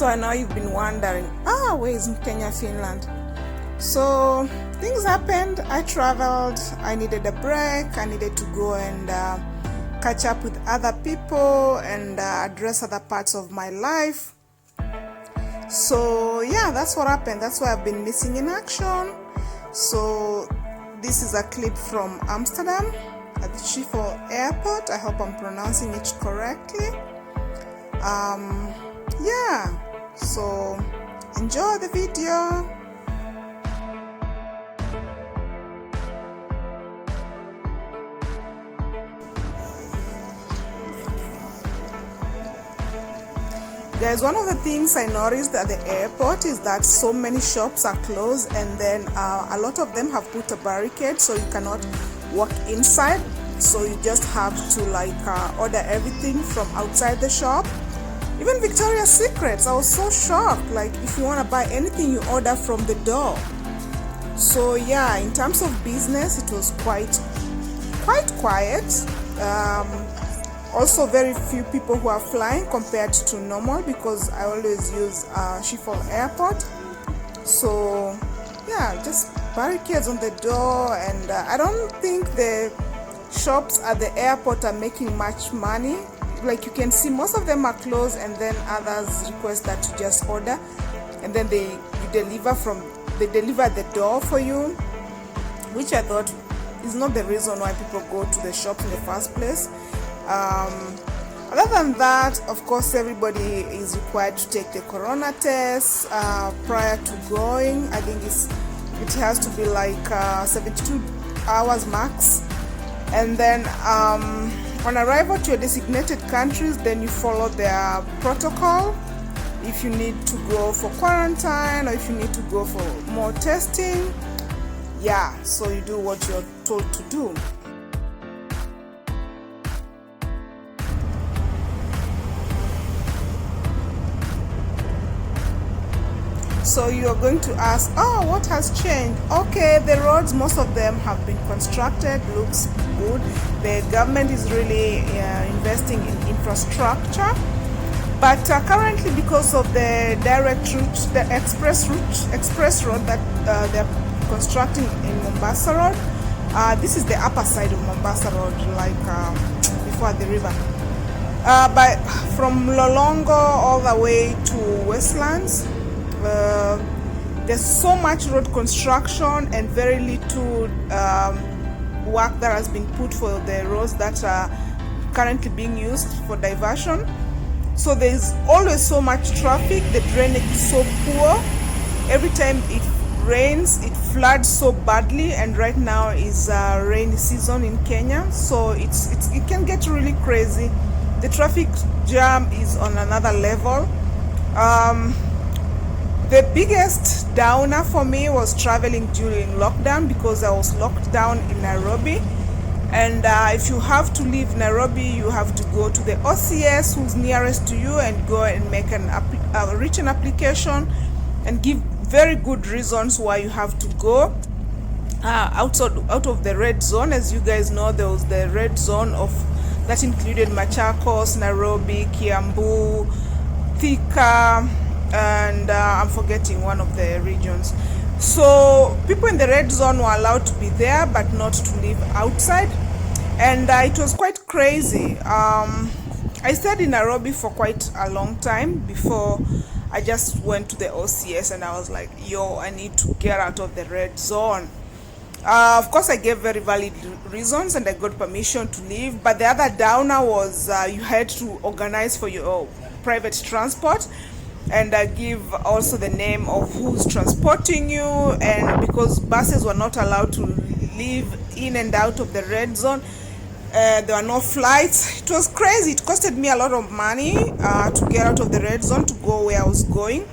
So I know you've been wondering, where is Kenya, Finland? So things happened. I traveled. I needed a break. I needed to go and catch up with other people and address other parts of my life. So yeah, that's what happened. That's why I've been missing in action. So this is a clip from Amsterdam at the Schiphol airport. I hope I'm pronouncing it correctly. Yeah, so enjoy the video. Guys, one of the things I noticed at the airport is that so many shops are closed, and then a lot of them have put a barricade so you cannot walk inside. So you just have to order everything from outside the shop. Even Victoria's Secrets, I was so shocked. Like, if you want to buy anything, you order from the door. So yeah, in terms of business, it was quite quiet. Also, very few people who are flying compared to normal, because I always use Schiphol Airport. So yeah, just barricades on the door, and I don't think the shops at the airport are making much money. Like, you can see most of them are closed, and then others request that you just order, and then they deliver at the door for you, which I thought is not the reason why people go to the shop in the first place. Other than that, of course, everybody is required to take the corona test prior to going. I think it has to be like 72 hours max, and then on arrival to your designated countries, then you follow their protocol. If you need to go for quarantine, or if you need to go for more testing, yeah, so you do what you're told to do. So you're going to ask, what has changed? Okay, the roads, most of them have been constructed, looks good. The government is really investing in infrastructure. But currently, because of the direct route, the express road that they're constructing in Mombasa Road, this is the upper side of Mombasa Road, like before the river. But from Lolongo all the way to Westlands, there's so much road construction and very little work that has been put for the roads that are currently being used for diversion. So there's always so much traffic. The drainage is so poor. Every time it rains, it floods so badly, and right now is rainy season in Kenya, so it can get really crazy. The traffic jam is on another level. The biggest downer for me was traveling during lockdown, because I was locked down in Nairobi. And if you have to leave Nairobi, you have to go to the OCS who's nearest to you and go and make a written application and give very good reasons why you have to go out of the red zone. As you guys know, there was the red zone that included Machakos, Nairobi, Kiambu, Thika, and I'm forgetting one of the regions. So people in the red zone were allowed to be there, but not to live outside, and it was quite crazy. I stayed in Nairobi for quite a long time before I just went to the OCS, and I was like, yo, I need to get out of the red zone. Of course, I gave very valid reasons, and I got permission to leave. But the other downer was you had to organize for your private transport, and give also the name of who's transporting you. And because buses were not allowed to leave in and out of the red zone, there were no flights. It was crazy. It costed me a lot of money to get out of the red zone to go where I was going.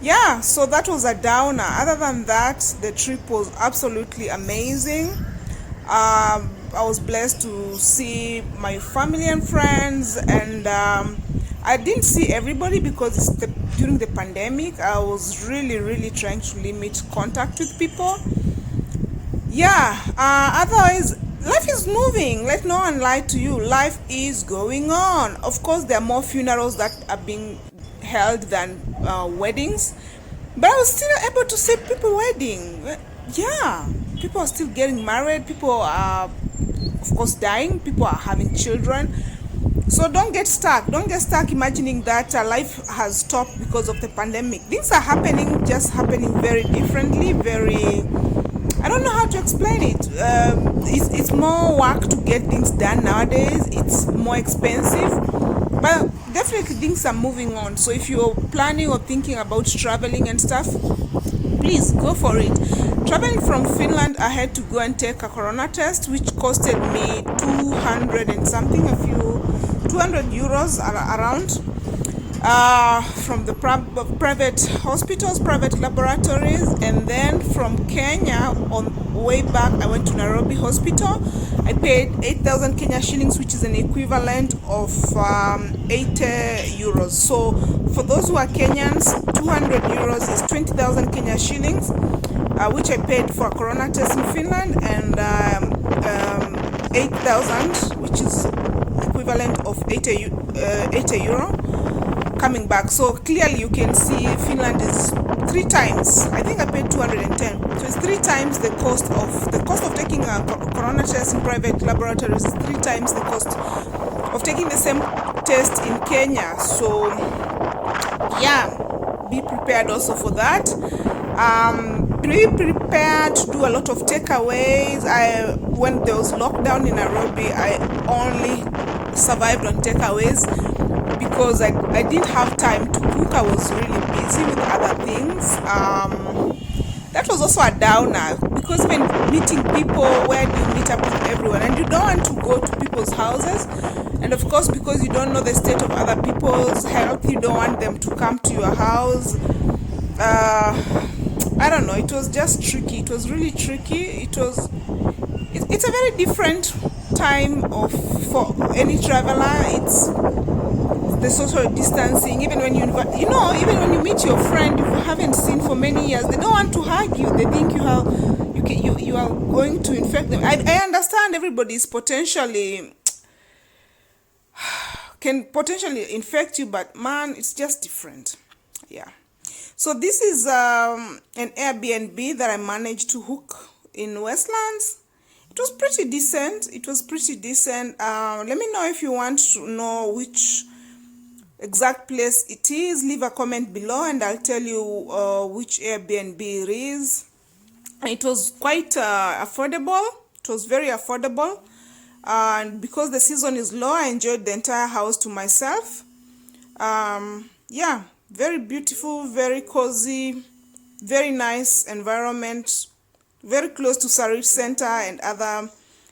Yeah, so that was a downer. Other than that, the trip was absolutely amazing. I was blessed to see my family and friends, and I didn't see everybody because during the pandemic, I was really trying to limit contact with people. Yeah, otherwise, life is moving. Let no one lie to you. Life is going on. Of course, there are more funerals that are being held than weddings, but I was still able to see people wedding. Yeah, people are still getting married. People are, of course, dying. People are having children. So don't get stuck. Don't get stuck imagining that life has stopped because of the pandemic. Things are happening, just happening very differently, very, I don't know how to explain it. It's more work to get things done nowadays. It's more expensive, but definitely things are moving on. So if you're planning or thinking about traveling and stuff, please go for it. Traveling from Finland, I had to go and take a corona test, which costed me 200 and something, 200 euros around, from the private hospitals, private laboratories. And then from Kenya, on way back, I went to Nairobi hospital. I paid 8,000 Kenya shillings, which is an equivalent of 80 euros. So for those who are Kenyans, 200 euros is 20,000 Kenya shillings, which I paid for a corona test in Finland, and 8,000, which is equivalent of 80 euro coming back. So clearly you can see Finland is 3 times. I think I paid 210. So it's 3 times the cost of taking a corona test in private laboratories is 3 times the cost of taking the same test in Kenya. So yeah, be prepared also for that. Be prepared to do a lot of takeaways. When there was lockdown in Nairobi, I only survived on takeaways because I didn't have time to cook. I was really busy with other things. That was also a downer, because when meeting people, where do you meet up with everyone, and you don't want to go to people's houses, and of course because you don't know the state of other people's health, you don't want them to come to your house. I don't know, it was just tricky. It was really tricky. It's a very different time for any traveler. It's the social distancing. Even when even when you meet your friend you haven't seen for many years, they don't want to hug you. They think you are going to infect them. I understand everybody is can potentially infect you, but man, it's just different. Yeah. So this is an Airbnb that I managed to hook in Westlands. It was pretty decent. Let me know if you want to know which exact place it is. Leave a comment below and I'll tell you which Airbnb it is. It was quite affordable. It was very affordable. And because the season is low, I enjoyed the entire house to myself. Yeah. Very beautiful, very cozy, very nice environment, very close to Sarit Center and other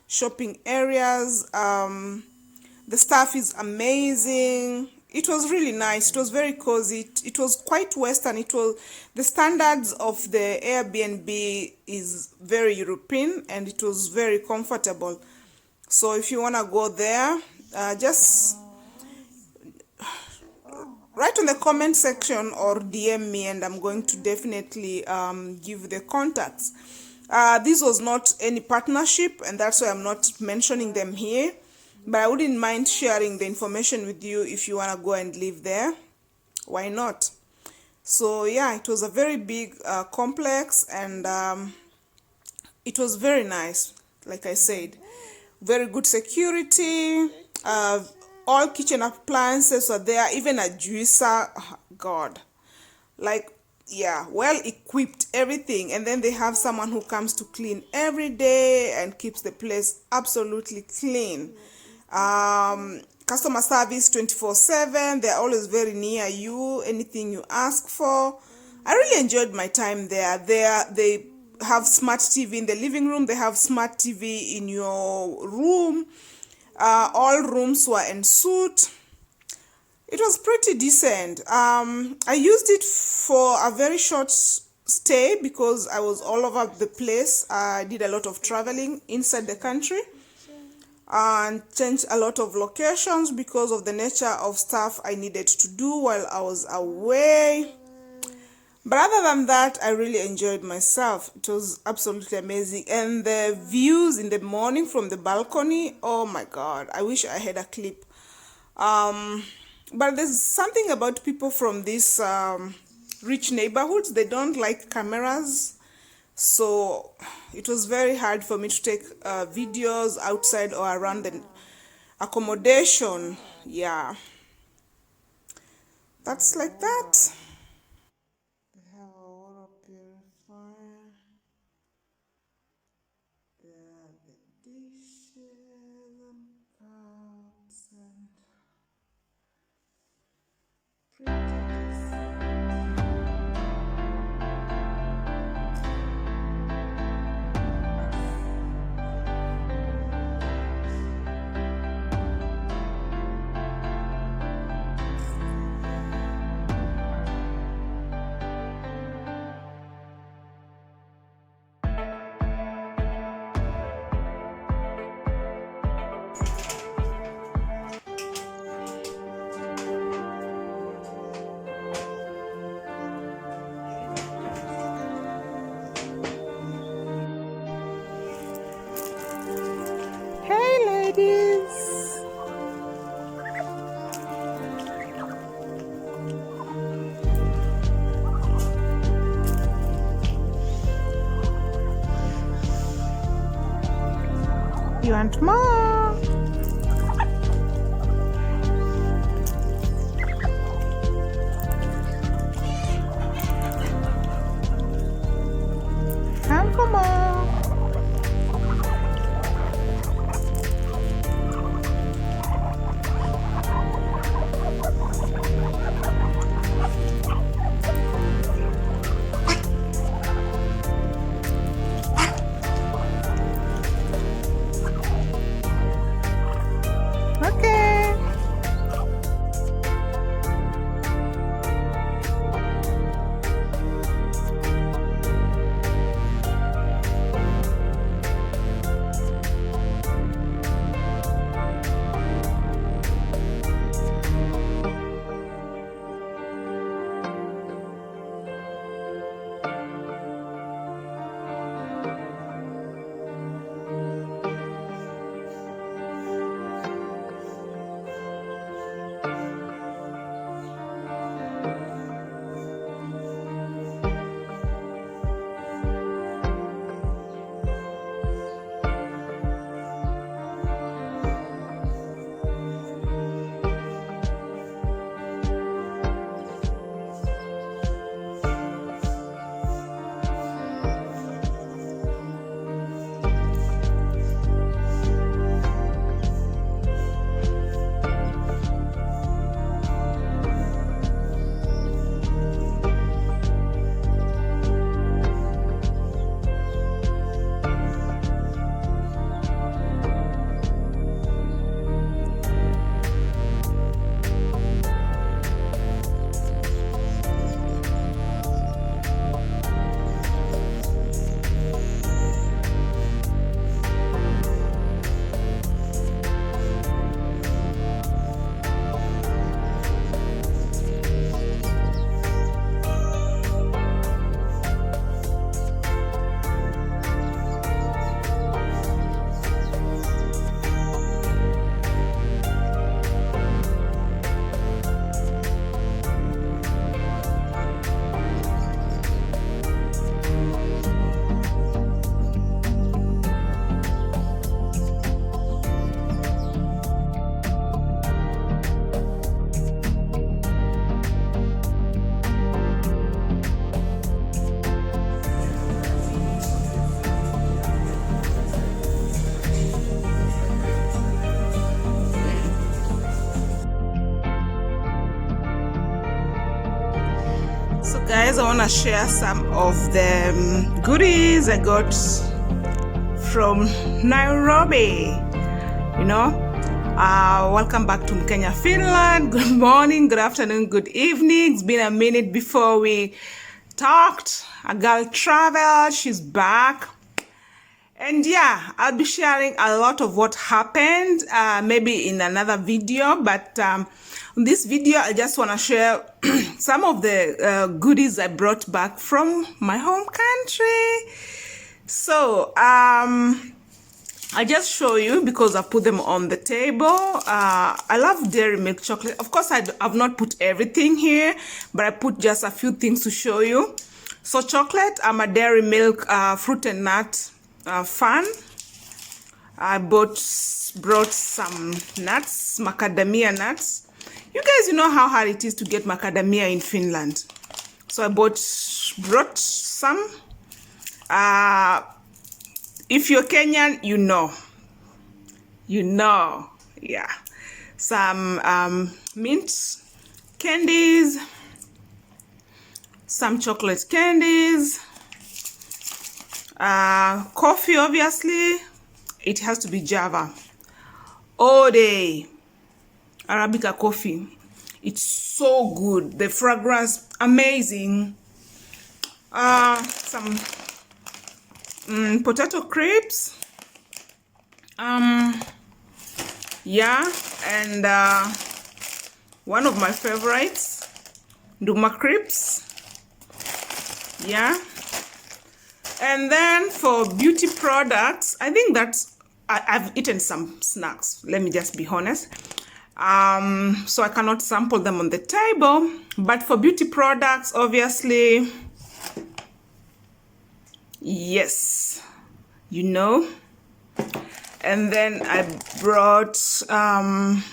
shopping areas. The staff is amazing. It was really nice. It was very cozy. It was quite Western. The standards of the Airbnb is very European, and it was very comfortable. So if you want to go there, just write on the comment section or DM me, and I'm going to definitely give the contacts. This was not any partnership, and that's why I'm not mentioning them here. But I wouldn't mind sharing the information with you if you want to go and live there. Why not? So yeah, it was a very big complex, and it was very nice. Like I said, very good security. All kitchen appliances are there, even a juicer. Oh, God, like, yeah, well equipped, everything. And then they have someone who comes to clean every day and keeps the place absolutely clean. Customer service 24/7. They're always very near you, anything you ask for. I really enjoyed my time there. They have smart TV in the living room. They have smart TV in your room. All rooms were en suite. It was pretty decent. I used it for a very short stay because I was all over the place. I did a lot of traveling inside the country and changed a lot of locations because of the nature of stuff I needed to do while I was away. But other than that, I really enjoyed myself. It was absolutely amazing. And the views in the morning from the balcony, oh my God, I wish I had a clip. But there's something about people from these rich neighborhoods, they don't like cameras. So it was very hard for me to take videos outside or around the accommodation. Yeah, that's like that. We have a water purifier. There are the dishes and cups and hey ladies. You want more? Come for more. Okay. So guys, I want to share some of the goodies I got from Nairobi. You know, welcome back to Kenya, Finland. Good morning, good afternoon, good evening. It's been a minute before we talked. A girl traveled, she's back. And yeah, I'll be sharing a lot of what happened, maybe in another video, but in this video, I just want to share some of the goodies I brought back from my home country. So, I just show you because I put them on the table. I love dairy milk chocolate. Of course, I've not put everything here, but I put just a few things to show you. So chocolate, I'm a dairy milk fruit and nut fan. I brought some nuts, macadamia nuts. You guys, you know how hard it is to get macadamia in Finland. So I brought some. If you're Kenyan, you know, yeah. Some mint candies, some chocolate candies, coffee, obviously. It has to be Java. All day, Arabica coffee. It's so good. The fragrance, amazing. Some potato crisps. Yeah, and one of my favorites, Duma crisps. Yeah. And then for beauty products, I think that's, I've eaten some snacks, let me just be honest. So I cannot sample them on the table, but for beauty products, obviously, yes, you know. And then I brought some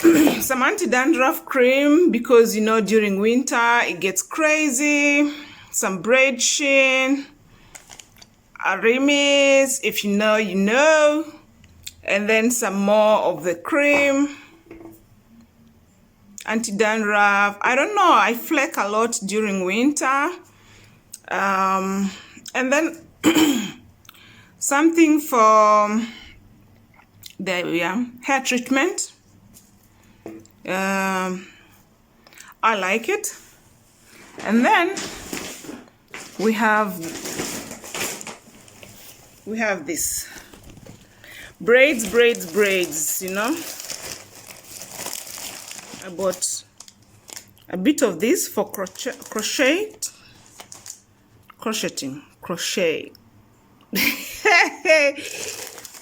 anti-dandruff cream because, you know, during winter it gets crazy. Some braid sheen, Arimis, if you know, you know. And then some more of the cream, anti-dandruff. I don't know, I flake a lot during winter. And then something for, there we are, hair treatment. I like it. And then we have this braids, you know. I bought a bit of this for crochet.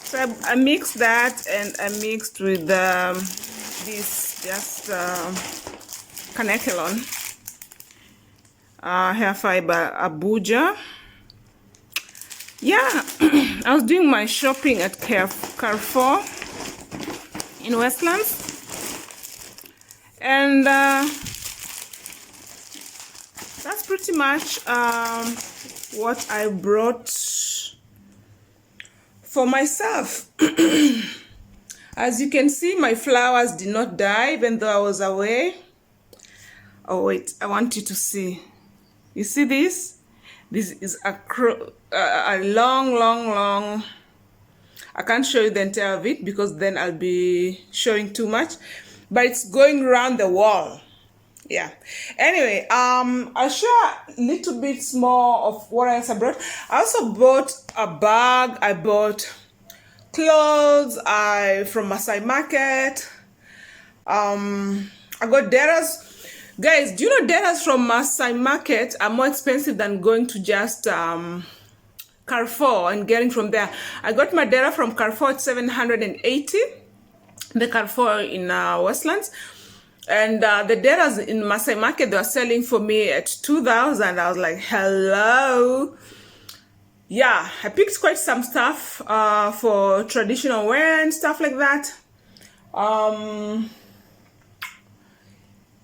So I mixed that, and I mixed with this just Kanekelon hair fiber Abuja. Yeah, I was doing my shopping at Carrefour in Westlands, and that's pretty much what I brought for myself. As you can see, my flowers did not die even though I was away. Oh wait, I want you to see. You see this? This is a long, I can't show you the entire of it because then I'll be showing too much, but it's going around the wall. Yeah. Anyway, I'll share a little bit more of what else I brought. I also bought a bag. I bought clothes from Masai Market. I got deras. Guys, do you know deras from Masai Market are more expensive than going to just Carrefour and getting from there? I got my dera from Carrefour at 780, the Carrefour in Westlands. And the deras in Masai Market, they were selling for me at 2,000. I was like, hello. Yeah, I picked quite some stuff for traditional wear and stuff like that.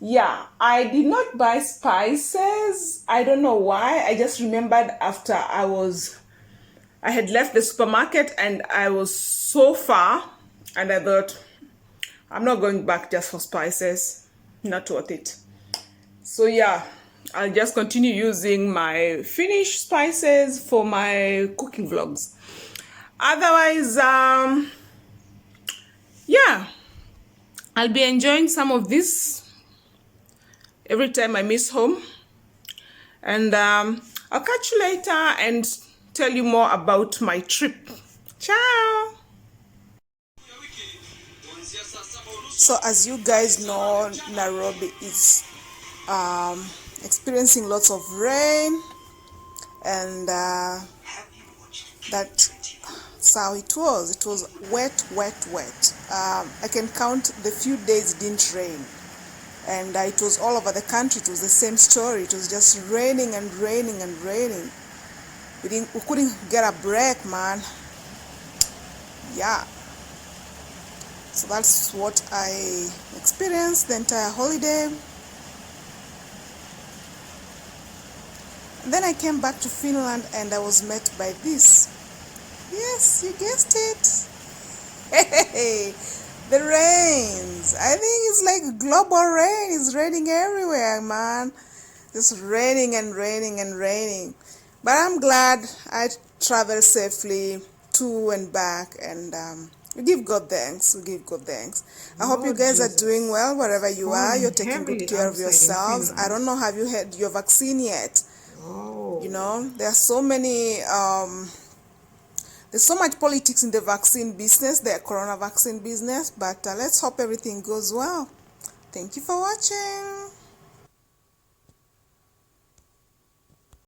Yeah, I did not buy spices. I don't know why. I just remembered after I had left the supermarket and I was so far, and I thought, I'm not going back just for spices. Not worth it. So yeah, I'll just continue using my Finnish spices for my cooking vlogs. Otherwise, yeah, I'll be enjoying some of this every time I miss home. And I'll catch you later and tell you more about my trip. Ciao. So as you guys know, Nairobi is experiencing lots of rain, and that's how it was. It was wet, wet, wet. I can count the few days it didn't rain, and it was all over the country. It was the same story. It was just raining and raining and raining. We couldn't get a break, man. Yeah. So that's what I experienced the entire holiday. And then I came back to Finland and I was met by this. Yes, you guessed it. Hey, the rains. I think it's like global rain. It's raining everywhere, man. Just raining and raining and raining. But I'm glad I traveled safely to and back, and we give God thanks. We give God thanks. I hope you guys are doing well wherever you are. You're taking good care of yourselves. I don't know, have you had your vaccine yet? You know, there are so many there's so much politics in the vaccine business, the corona vaccine business, but let's hope everything goes well. Thank you for watching.